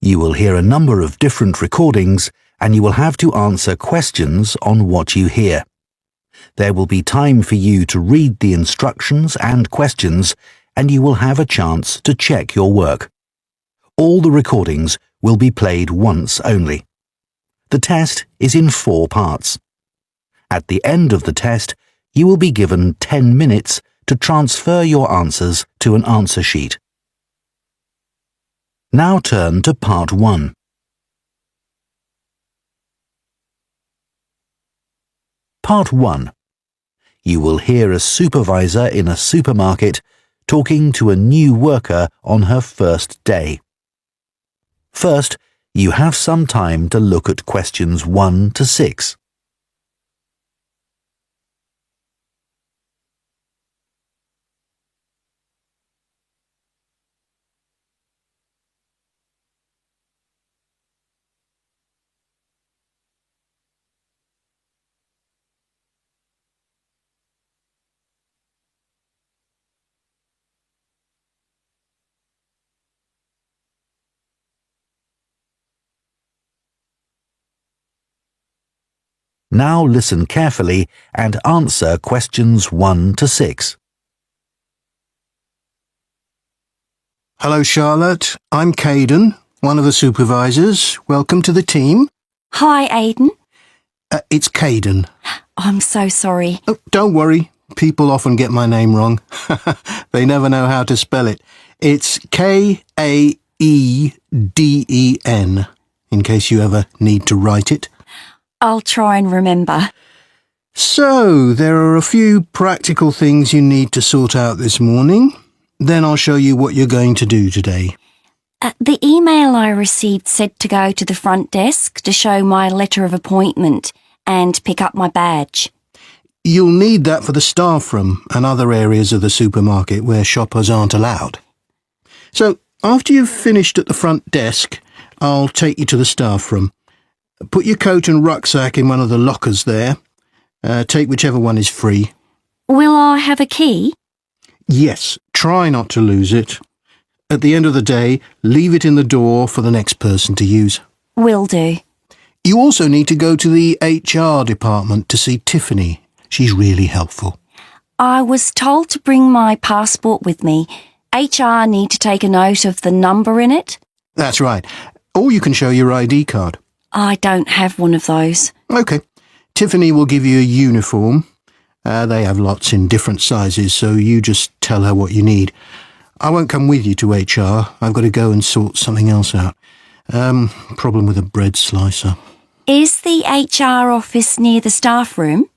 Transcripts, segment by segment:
You will hear a number of different recordings and you will have to answer questions on what you hear. There will be time for you to read the instructions and questions and you will have a chance to check your work. All the recordings will be played once only. The test is in 4 parts. At the end of the test, you will be given 10 minutes to transfer your answers to an answer sheet. Now turn to Part 1. Part 1. You will hear a supervisor in a supermarket talking to a new worker on her first day. First, you have some time to look at questions 1 to 6. Now listen carefully and answer questions 1 to 6. Hello, Charlotte. I'm Caden, one of the supervisors. Welcome to the team. Hi, Aidan. It's Caden. I'm so sorry. Oh, don't worry. People often get my name wrong. They never know how to spell it. It's Kaeden, in case you ever need to write it. I'll try and remember. So, there are a few practical things you need to sort out this morning. Then I'll show you what you're going to do today. The email I received said to go to the front desk to show my letter of appointment and pick up my badge. You'll need that for the staff room and other areas of the supermarket where shoppers aren't allowed. So, after you've finished at the front desk, I'll take you to the staff room. Put your coat and rucksack in one of the lockers there. Take whichever one is free. Will I have a key? Yes, try not to lose it. At the end of the day, leave it in the door for the next person to use. Will do. You also need to go to the HR department to see Tiffany. She's really helpful. I was told to bring my passport with me. HR need to take a note of the number in it. That's right. Or you can show your ID card. I don't have one of those. OK. Tiffany will give you a uniform. They have lots in different sizes, so you just tell her what you need. I won't come with you to HR. I've got to go and sort something else out. Problem with a bread slicer. Is the HR office near the staff room?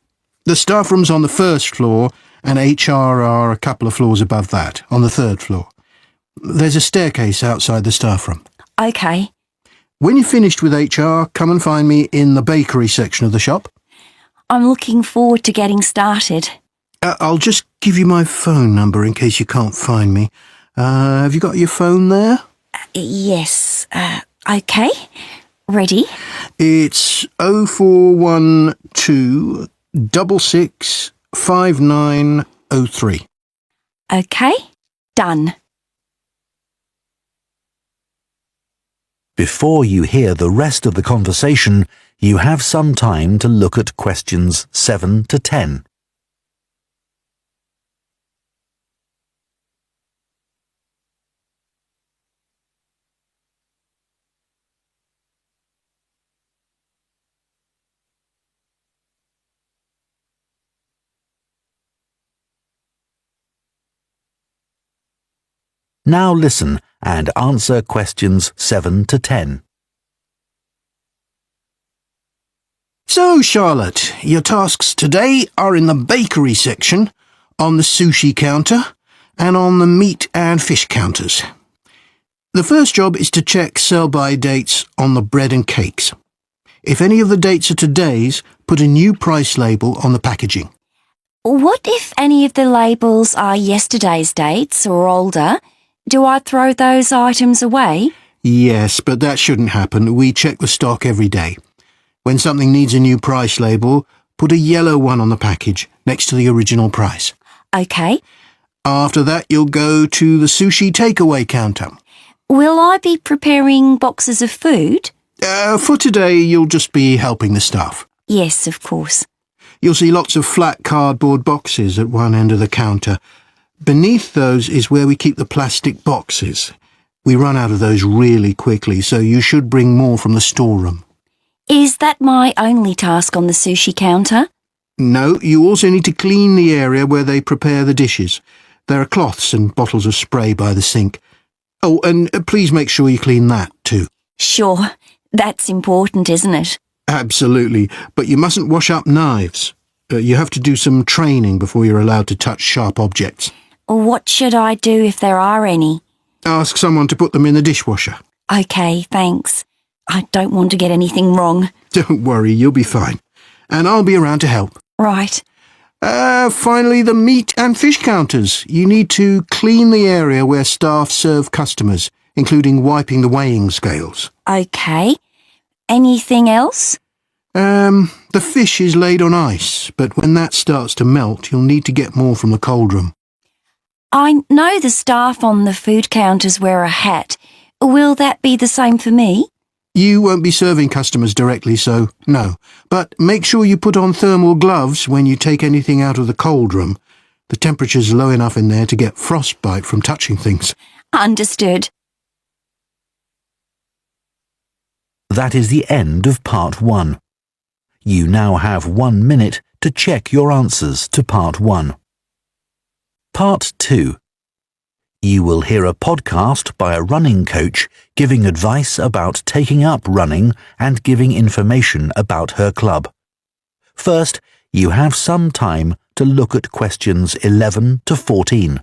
The staff room's on the 1st floor, and HR are a couple of floors above that, on the 3rd floor. There's a staircase outside the staff room. OK. When you're finished with HR, come and find me in the bakery section of the shop. I'm looking forward to getting started. I'll just give you my phone number in case you can't find me. Have you got your phone there? Yes. OK. Ready? It's 0412 66 5903. OK. Done. Before you hear the rest of the conversation, you have some time to look at questions 7 to 10. Now listen and answer questions 7 to 10. So, Charlotte, your tasks today are in the bakery section, on the sushi counter, and on the meat and fish counters. The first job is to check sell-by dates on the bread and cakes. If any of the dates are today's, put a new price label on the packaging. What if any of the labels are yesterday's dates or older? Do I throw those items away? Yes, but that shouldn't happen. We check the stock every day. When something needs a new price label, put a yellow one on the package, next to the original price. OK. After that, you'll go to the sushi takeaway counter. Will I be preparing boxes of food? For today, you'll just be helping the staff. Yes, of course. You'll see lots of flat cardboard boxes at one end of the counter. Beneath those is where we keep the plastic boxes. We run out of those really quickly, so you should bring more from the storeroom. Is that my only task on the sushi counter? No, you also need to clean the area where they prepare the dishes. There are cloths and bottles of spray by the sink. Oh, and please make sure you clean that too. Sure, that's important, isn't it? Absolutely, but you mustn't wash up knives. You have to do some training before you're allowed to touch sharp objects. What should I do if there are any? Ask someone to put them in the dishwasher. OK, thanks. I don't want to get anything wrong. Don't worry, you'll be fine. And I'll be around to help. Right. Finally, the meat and fish counters. You need to clean the area where staff serve customers, including wiping the weighing scales. OK. Anything else? The fish is laid on ice, but when that starts to melt, you'll need to get more from the cold room. I know the staff on the food counters wear a hat. Will that be the same for me? You won't be serving customers directly, so no. But make sure you put on thermal gloves when you take anything out of the cold room. The temperature's low enough in there to get frostbite from touching things. Understood. That is the end of part 1. You now have 1 minute to check your answers to part 1. Part 2. You will hear a podcast by a running coach giving advice about taking up running and giving information about her club. First, you have some time to look at questions 11 to 14.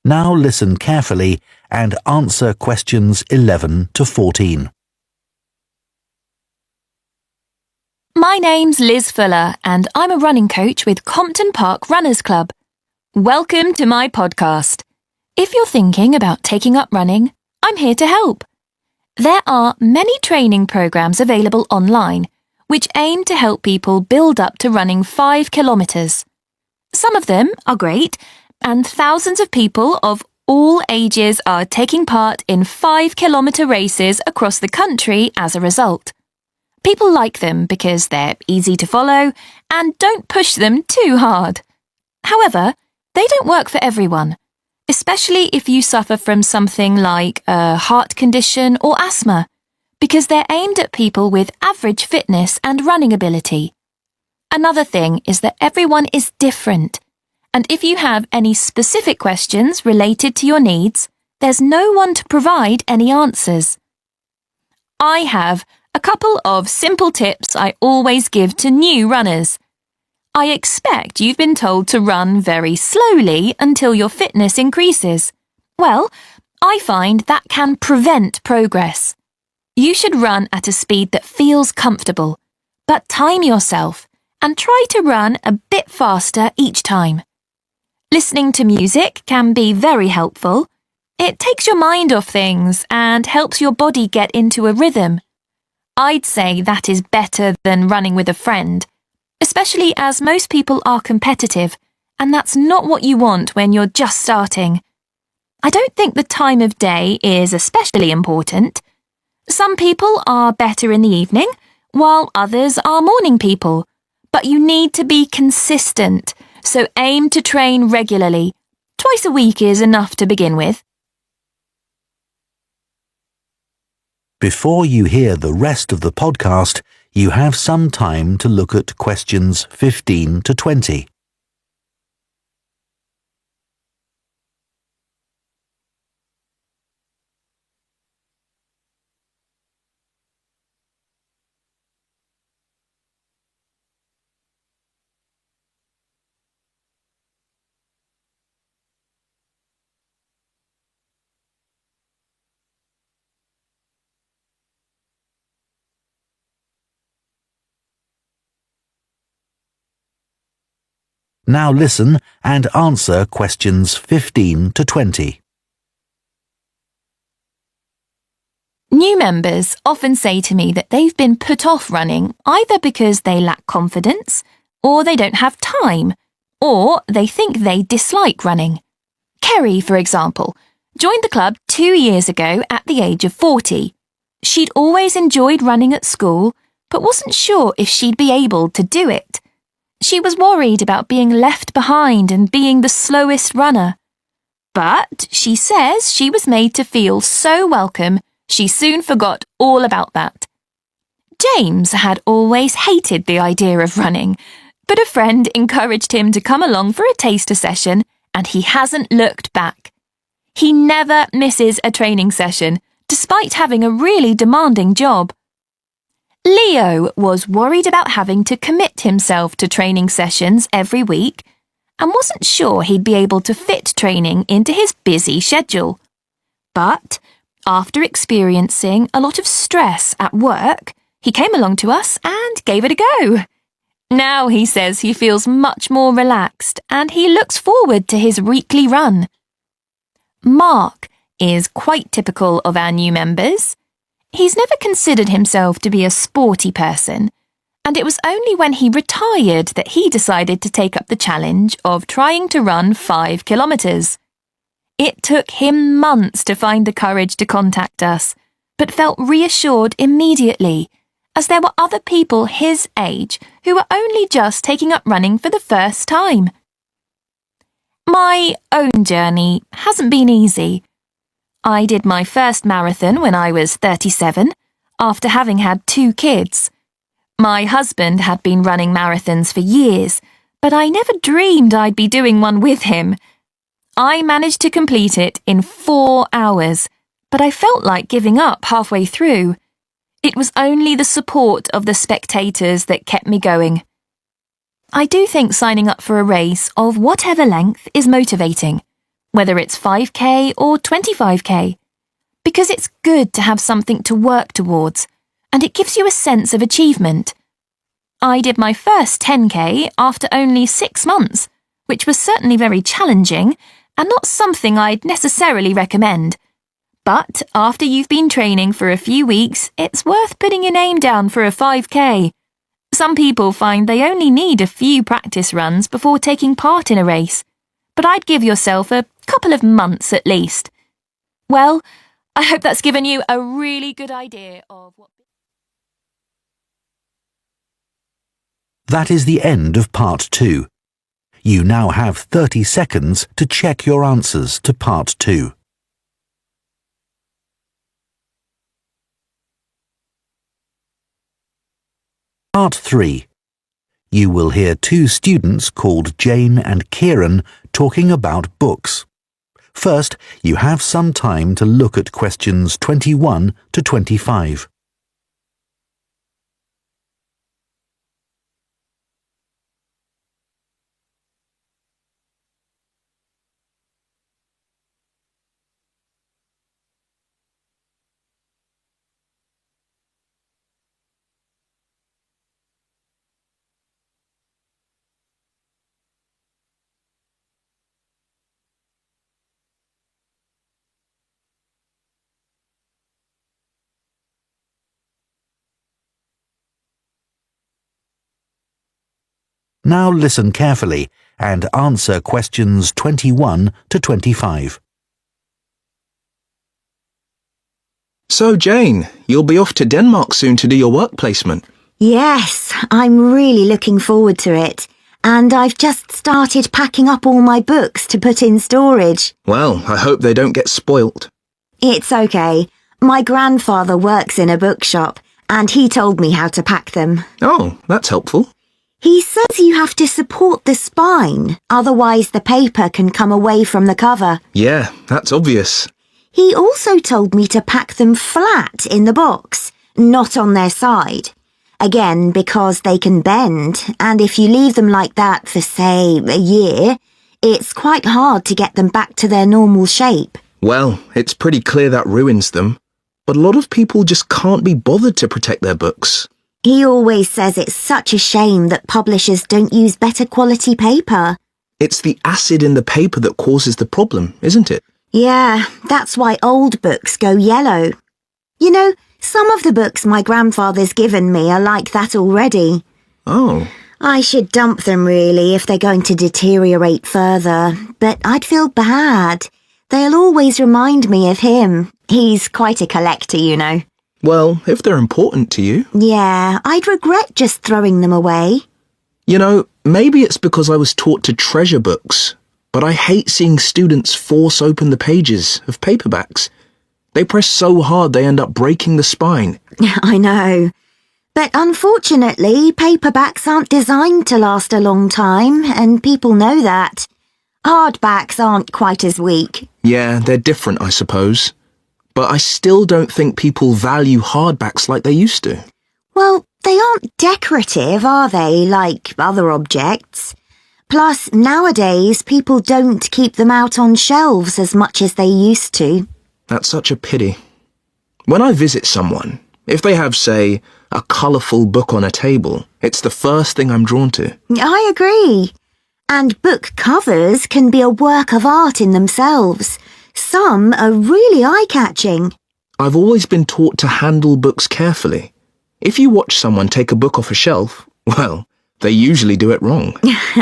Now listen carefully and answer questions 11 to 14. My name's Liz Fuller and I'm a running coach with Compton Park Runners Club. Welcome to my podcast. If you're thinking about taking up running, I'm here to help. There are many training programs available online which aim to help people build up to running 5 kilometres. Some of them are great, and thousands of people of all ages are taking part in 5-kilometre races across the country as a result. People like them because they're easy to follow and don't push them too hard. However, they don't work for everyone, especially if you suffer from something like a heart condition or asthma, because they're aimed at people with average fitness and running ability. Another thing is that everyone is different. And if you have any specific questions related to your needs, there's no one to provide any answers. I have a couple of simple tips I always give to new runners. I expect you've been told to run very slowly until your fitness increases. Well, I find that can prevent progress. You should run at a speed that feels comfortable, but time yourself and try to run a bit faster each time. Listening to music can be very helpful. It takes your mind off things and helps your body get into a rhythm. I'd say that is better than running with a friend, especially as most people are competitive, and that's not what you want when you're just starting. I don't think the time of day is especially important. Some people are better in the evening, while others are morning people. But you need to be consistent, so aim to train regularly. Twice a week is enough to begin with. Before you hear the rest of the podcast, you have some time to look at questions 15 to 20. Now listen and answer questions 15 to 20. New members often say to me that they've been put off running either because they lack confidence, or they don't have time, or they think they dislike running. Kerry, for example, joined the club 2 years ago at the age of 40. She'd always enjoyed running at school, but wasn't sure if she'd be able to do it. She was worried about being left behind and being the slowest runner. But she says she was made to feel so welcome, she soon forgot all about that. James had always hated the idea of running, but a friend encouraged him to come along for a taster session, and he hasn't looked back. He never misses a training session, despite having a really demanding job. Leo was worried about having to commit himself to training sessions every week and wasn't sure he'd be able to fit training into his busy schedule. But after experiencing a lot of stress at work, he came along to us and gave it a go. Now he says he feels much more relaxed and he looks forward to his weekly run. Mark is quite typical of our new members. He's never considered himself to be a sporty person, and it was only when he retired that he decided to take up the challenge of trying to run 5 kilometres. It took him months to find the courage to contact us, but felt reassured immediately, as there were other people his age who were only just taking up running for the first time. My own journey hasn't been easy. I did my first marathon when I was 37, after having had 2 kids. My husband had been running marathons for years, but I never dreamed I'd be doing one with him. I managed to complete it in 4 hours, but I felt like giving up halfway through. It was only the support of the spectators that kept me going. I do think signing up for a race of whatever length is motivating, whether it's 5k or 25k, because it's good to have something to work towards, and it gives you a sense of achievement. I did my first 10k after only 6 months, which was certainly very challenging and not something I'd necessarily recommend. But after you've been training for a few weeks, it's worth putting your name down for a 5k. Some people find they only need a few practice runs before taking part in a race, but I'd give yourself a couple of months at least. Well, I hope that's given you a really good idea of what... That is the end of part 2. You now have 30 seconds to check your answers to part 2. Part 3. You will hear 2 students called Jane and Kieran talking about books. First, you have some time to look at questions 21 to 25. Now listen carefully and answer questions 21 to 25. So, Jane, you'll be off to Denmark soon to do your work placement. Yes, I'm really looking forward to it. And I've just started packing up all my books to put in storage. Well, I hope they don't get spoilt. It's okay. My grandfather works in a bookshop, and he told me how to pack them. Oh, that's helpful. He says you have to support the spine, otherwise the paper can come away from the cover. Yeah, that's obvious. He also told me to pack them flat in the box, not on their side. Again, because they can bend, and if you leave them like that for, say, a year, it's quite hard to get them back to their normal shape. Well, it's pretty clear that ruins them. But a lot of people just can't be bothered to protect their books. He always says it's such a shame that publishers don't use better quality paper. It's the acid in the paper that causes the problem, isn't it? Yeah, that's why old books go yellow. You know, some of the books my grandfather's given me are like that already. Oh. I should dump them really if they're going to deteriorate further, but I'd feel bad. They'll always remind me of him. He's quite a collector, you know. Well, if they're important to you. Yeah, I'd regret just throwing them away. You know, maybe it's because I was taught to treasure books, but I hate seeing students force open the pages of paperbacks. They press so hard they end up breaking the spine. I know. But unfortunately, paperbacks aren't designed to last a long time, and people know that. Hardbacks aren't quite as weak. Yeah, they're different, I suppose. But I still don't think people value hardbacks like they used to. Well, they aren't decorative, are they, like other objects? Plus, nowadays, people don't keep them out on shelves as much as they used to. That's such a pity. When I visit someone, if they have, say, a colourful book on a table, it's the first thing I'm drawn to. I agree. And book covers can be a work of art in themselves. Some are really eye-catching. I've always been taught to handle books carefully. If you watch someone take a book off a shelf, well, they usually do it wrong.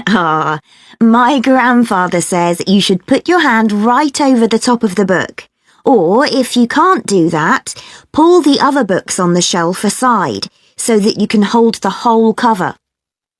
Ah, my grandfather says you should put your hand right over the top of the book. Or, if you can't do that, pull the other books on the shelf aside so that you can hold the whole cover.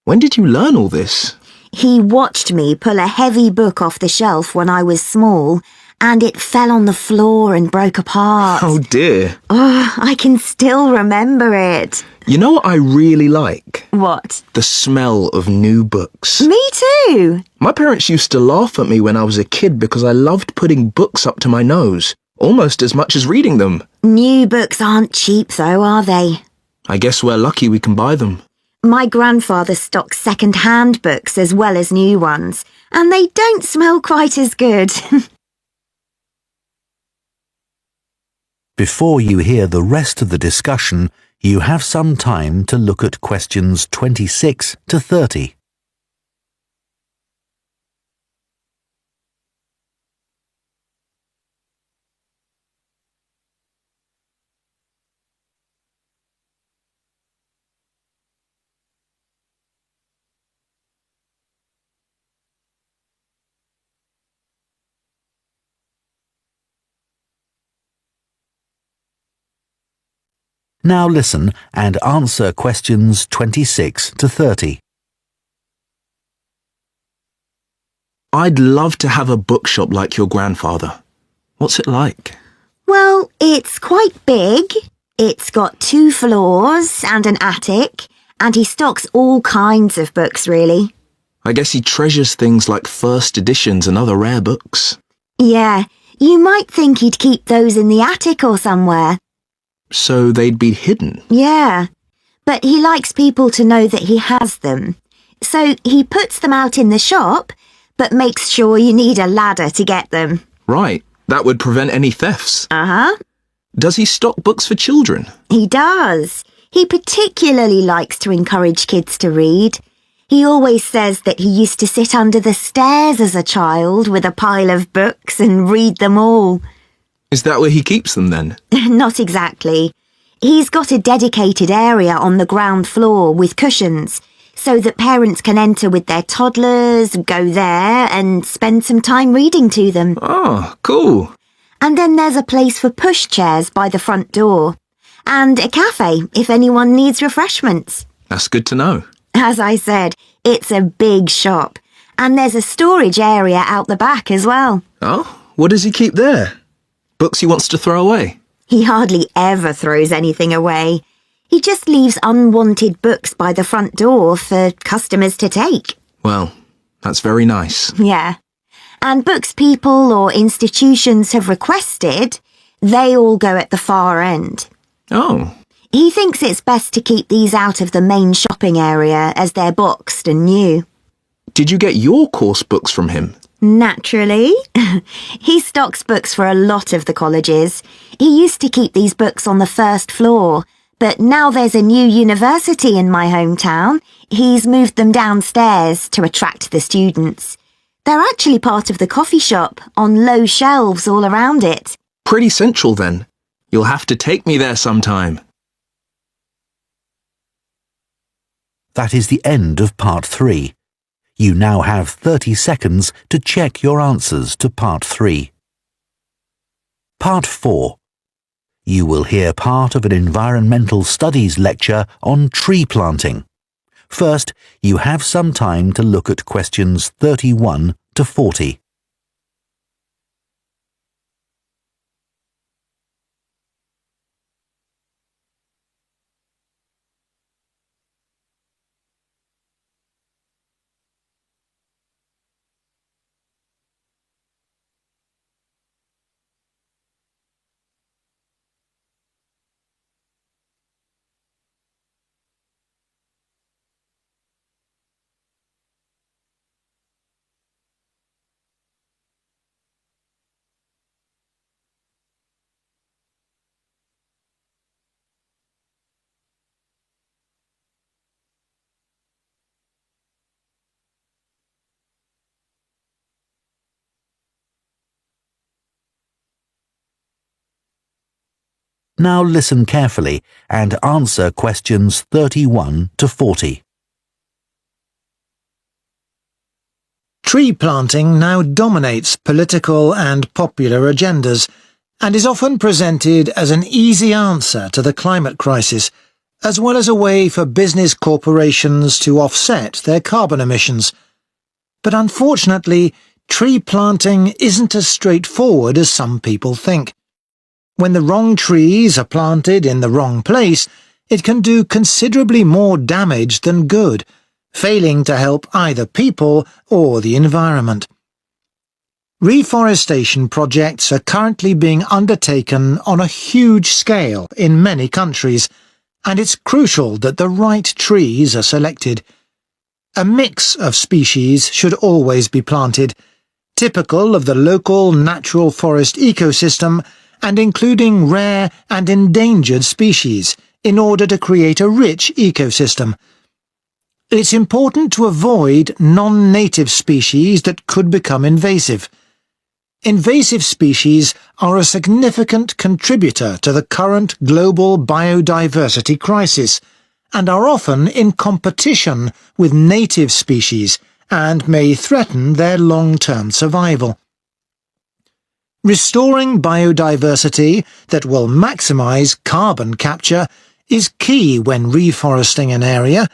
When did you learn all this? He watched me pull a heavy book off the shelf when I was small, and it fell on the floor and broke apart. Oh dear. Oh, I can still remember it. You know what I really like? What? The smell of new books. Me too. My parents used to laugh at me when I was a kid because I loved putting books up to my nose, almost as much as reading them. New books aren't cheap though, are they? I guess we're lucky we can buy them. My grandfather stocks second-hand books as well as new ones, and they don't smell quite as good. Before you hear the rest of the discussion, you have some time to look at questions 26 to 30. Now listen and answer questions 26 to 30. I'd love to have a bookshop like your grandfather. What's it like? Well, it's quite big. It's got 2 floors and an attic, and he stocks all kinds of books, really. I guess he treasures things like first editions and other rare books. Yeah, you might think he'd keep those in the attic or somewhere. So they'd be hidden? Yeah, but he likes people to know that he has them. So he puts them out in the shop, but makes sure you need a ladder to get them. Right, that would prevent any thefts. Uh-huh. Does he stock books for children? He does. He particularly likes to encourage kids to read. He always says that he used to sit under the stairs as a child with a pile of books and read them all. Is that where he keeps them then? Not exactly. He's got a dedicated area on the ground floor with cushions, so that parents can enter with their toddlers, go there and spend some time reading to them. Oh, cool. And then there's a place for pushchairs by the front door, and a cafe if anyone needs refreshments. That's good to know. As I said, it's a big shop, and there's a storage area out the back as well. Oh, what does he keep there? Books he wants to throw away? He hardly ever throws anything away. He just leaves unwanted books by the front door for customers to take. Well, that's very nice. Yeah. And books people or institutions have requested, they all go at the far end. Oh. He thinks it's best to keep these out of the main shopping area as they're boxed and new. Did you get your course books from him? Naturally. He stocks books for a lot of the colleges. He used to keep these books on the first floor, But now there's a new university in my hometown. He's moved them downstairs to attract the students. They're actually part of the coffee shop, on low shelves all around it. Pretty central then. You'll have to take me there sometime. That is the end of Part 3. You now have 30 seconds to check your answers to Part 3. Part 4. You will hear part of an environmental studies lecture on tree planting. First, you have some time to look at questions 31 to 40. Now listen carefully and answer questions 31 to 40. Tree planting now dominates political and popular agendas and is often presented as an easy answer to the climate crisis, as well as a way for business corporations to offset their carbon emissions. But unfortunately, tree planting isn't as straightforward as some people think. When the wrong trees are planted in the wrong place, it can do considerably more damage than good, failing to help either people or the environment. Reforestation projects are currently being undertaken on a huge scale in many countries, and it's crucial that the right trees are selected. A mix of species should always be planted, typical of the local natural forest ecosystem and including rare and endangered species, in order to create a rich ecosystem. It's important to avoid non-native species that could become invasive. Invasive species are a significant contributor to the current global biodiversity crisis, and are often in competition with native species and may threaten their long-term survival. Restoring biodiversity that will maximize carbon capture is key when reforesting an area,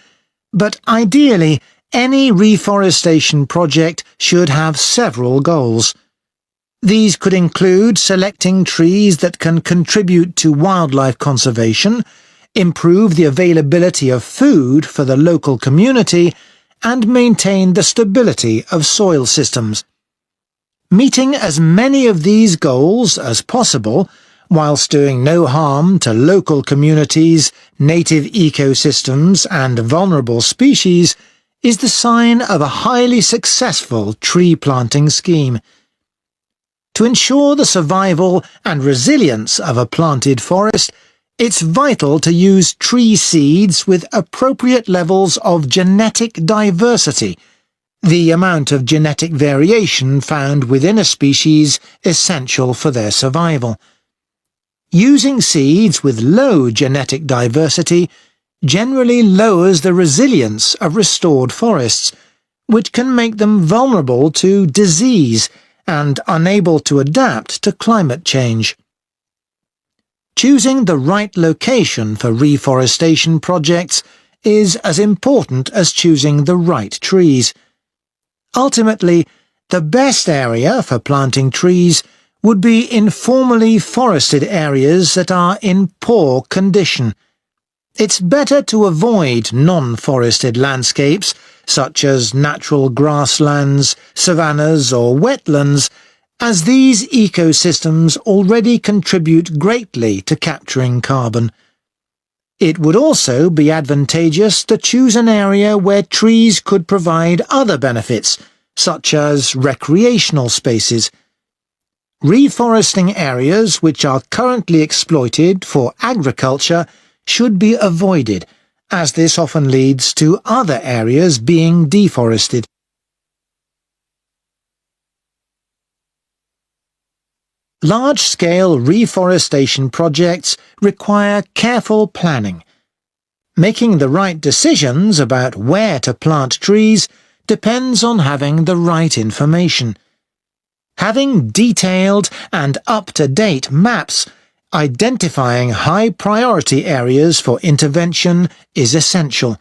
but ideally any reforestation project should have several goals. These could include selecting trees that can contribute to wildlife conservation, improve the availability of food for the local community, and maintain the stability of soil systems. Meeting as many of these goals as possible, whilst doing no harm to local communities, native ecosystems, and vulnerable species, is the sign of a highly successful tree planting scheme. To ensure the survival and resilience of a planted forest, it's vital to use tree seeds with appropriate levels of genetic diversity, the amount of genetic variation found within a species essential for their survival. Using seeds with low genetic diversity generally lowers the resilience of restored forests, which can make them vulnerable to disease and unable to adapt to climate change. Choosing the right location for reforestation projects is as important as choosing the right trees. Ultimately, the best area for planting trees would be informally forested areas that are in poor condition. It's better to avoid non-forested landscapes, such as natural grasslands, savannas or wetlands, as these ecosystems already contribute greatly to capturing carbon. It would also be advantageous to choose an area where trees could provide other benefits, such as recreational spaces. Reforesting areas which are currently exploited for agriculture should be avoided, as this often leads to other areas being deforested. Large-scale reforestation projects require careful planning. Making the right decisions about where to plant trees depends on having the right information. Having detailed and up-to-date maps identifying high-priority areas for intervention is essential.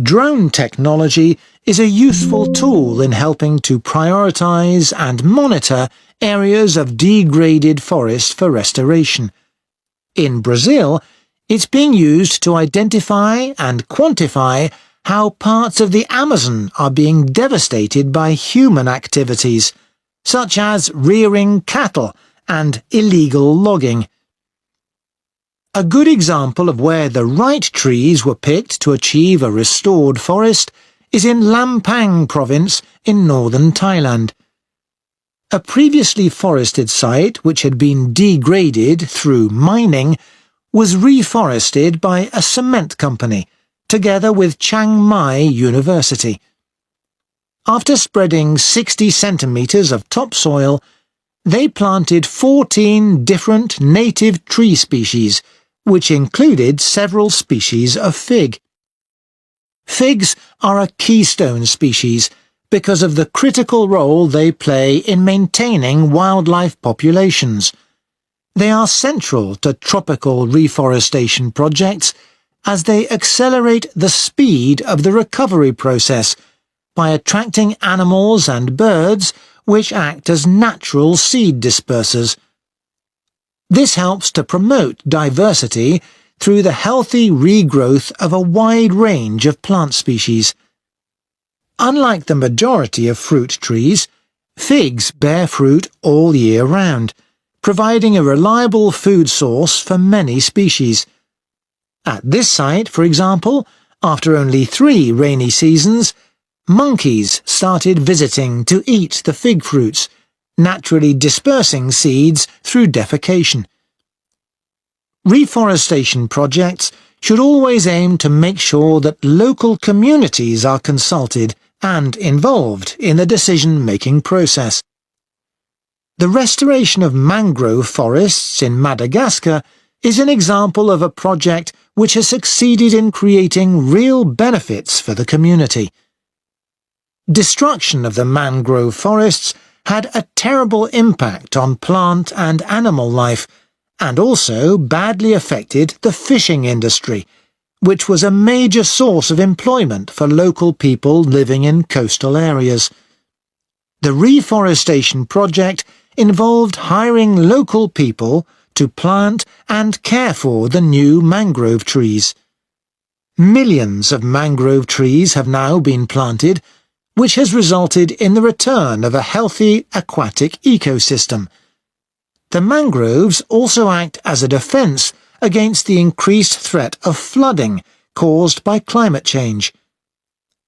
Drone technology is a useful tool in helping to prioritize and monitor areas of degraded forest for restoration. In Brazil, it's being used to identify and quantify how parts of the Amazon are being devastated by human activities, such as rearing cattle and illegal logging. A good example of where the right trees were picked to achieve a restored forest is in Lampang province in northern Thailand. A previously forested site which had been degraded through mining was reforested by a cement company, together with Chiang Mai University. After spreading 60 centimetres of topsoil, they planted 14 different native tree species, which included several species of fig. Figs are a keystone species because of the critical role they play in maintaining wildlife populations. They are central to tropical reforestation projects as they accelerate the speed of the recovery process by attracting animals and birds which act as natural seed dispersers. This helps to promote diversity through the healthy regrowth of a wide range of plant species. Unlike the majority of fruit trees, figs bear fruit all year round, providing a reliable food source for many species. At this site, for example, after only 3 rainy seasons, monkeys started visiting to eat the fig fruits, naturally dispersing seeds through defecation. Reforestation projects should always aim to make sure that local communities are consulted and involved in the decision-making process. The restoration of mangrove forests in Madagascar is an example of a project which has succeeded in creating real benefits for the community. Destruction of the mangrove forests had a terrible impact on plant and animal life, and also badly affected the fishing industry, which was a major source of employment for local people living in coastal areas. The reforestation project involved hiring local people to plant and care for the new mangrove trees. Millions of mangrove trees have now been planted, which has resulted in the return of a healthy aquatic ecosystem. The mangroves also act as a defence against the increased threat of flooding caused by climate change.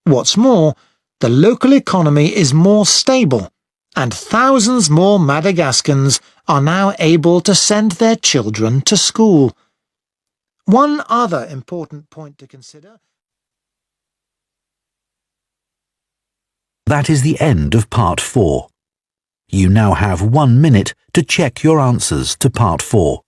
What's more, the local economy is more stable, and thousands more Madagascans are now able to send their children to school. One other important point to consider. That is the end of Part 4. You now have 1 minute to check your answers to Part 4.